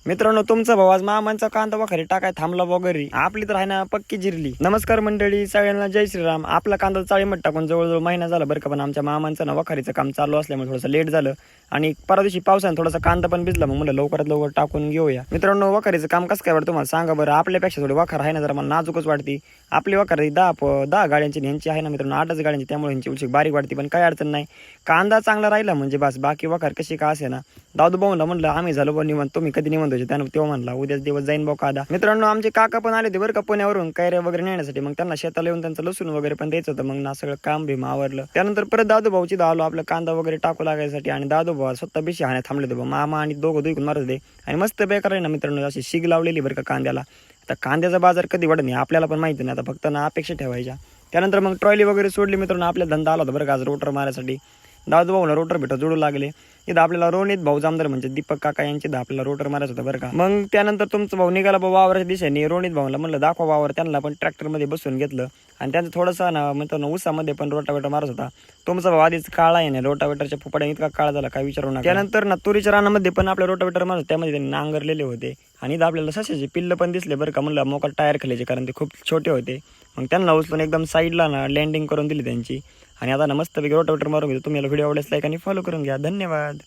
मित्रांनो, तुमचा भाऊ आज मामांचा कांदा वखारी टाकाय थांबला वगैरे आपली तर आहे ना पक्की जिरली. नमस्कार मंडळी, सगळ्यांना जय श्रीराम. आपला कांदा चाळीमध्ये टाकून जवळजवळ महिना झाला बरं का, पण आमच्या मामांचं ना वखारीचं काम चालू असल्यामुळे थोडंसं लेट झालं आणि परवा दिवशी पावसाने थोडासा कांदा पण भिजला. मग म्हणलं लवकरात लवकर टाकून घेऊया. मित्रांनो, वखारीचं काम कसं काय वाटतं तुम्हाला सांगा बरं. आपल्यापेक्षा थोडी वखार आहे ना जरा मला नाजूकच वाटते. आपली वखार 10 गाड्यांची ह्यांची आहे ना मित्रांनो 8च गाड्यांची, त्यामुळे ह्यांची उलशी बारीक वाटते. पण काही अडचण नाही, कांदा चांगला राहिला म्हणजे बस. बाकी वखार कशी का असे ना, दादू भाऊला म्हणलं आम्ही झालो पण निवांत, तुम्ही कधी निवांत व्हायचे. त्यानं तेव्हा म्हणला उद्याच दिवस जाईन भाऊ कांदा. मित्रांनो, आमचे काका पण आले होते बरं का पुण्यावरून कैऱ्या वगैरे नेण्यासाठी. मग त्यांना शेताला येऊन त्यांचं लसूण वगैरे पण द्यायचं होतं. मग ना सगळं काम भीम आवरलं. त्यानंतर परत दादू भाऊची आलो आपलं कांदा वगैरे टाकू लागायसाठी. आणि दादू भाऊ स्वतः बिशी हाण्यात थांबले होते. मामा आणि दोघं दुखून मारत होते. आणि मस्त बेकार आहे ना मित्रांनो, अशी शिग लावलेली बरं का कांद्याला. आता कांद्याचा बाजार कधी वाढत नाही आपल्याला पण माहिती नाही, आता फक्त ना अपेक्षा ठेवायच्या. त्यानंतर मग ट्रॉली वगैरे सोडली मित्रांनो. आपल्या धंदा आला होता बरं का आज रोटर मारायसाठी. दादू भाऊला रोटर भेटत जोडू लागले. इथं आपल्याला रोनित भाऊ जामदार म्हणजे दीपक काका यांची आपल्याला रोटर मारायचं होतं बरं का. मग त्यानंतर तुमचं भाऊ निघाला वावराच्या दिशेने. रोनित भाऊला म्हणलं दाखवा वावर. त्यांना पण ट्रॅक्टरमध्ये बसून घेतलं आणि त्यांचं थोडंसं ना मित्रांनो ऊसामध्ये पण रोटावेटर मारत होता. तुमचा भाऊ आधीच काळा आहे ना, रोटावेटरच्या फुपाड्या इतका काळा झाला काय विचारू नका. त्यानंतर ना तुरीच्या रानामध्ये पण आपल्या रोटावेटर मारत, त्यामध्ये त्यांनी नांगरलेले होते. आणि इथं आपल्याला सशाचे पिल्ल पण दिसले बरं का. म्हणलं मोकळ टायर खाल्याचे, कारण ते खूप छोटे होते. मग त्यांना उचलून एकदम साईडला ना लँडिंग करून दिली त्यांची. आणि आता ना मस्तपैकी रोटावेटर मारून घेतो. तुम्ही व्हिडिओ आवडल्यास लाईक आणि फॉलो करून घ्या. धन्यवाद.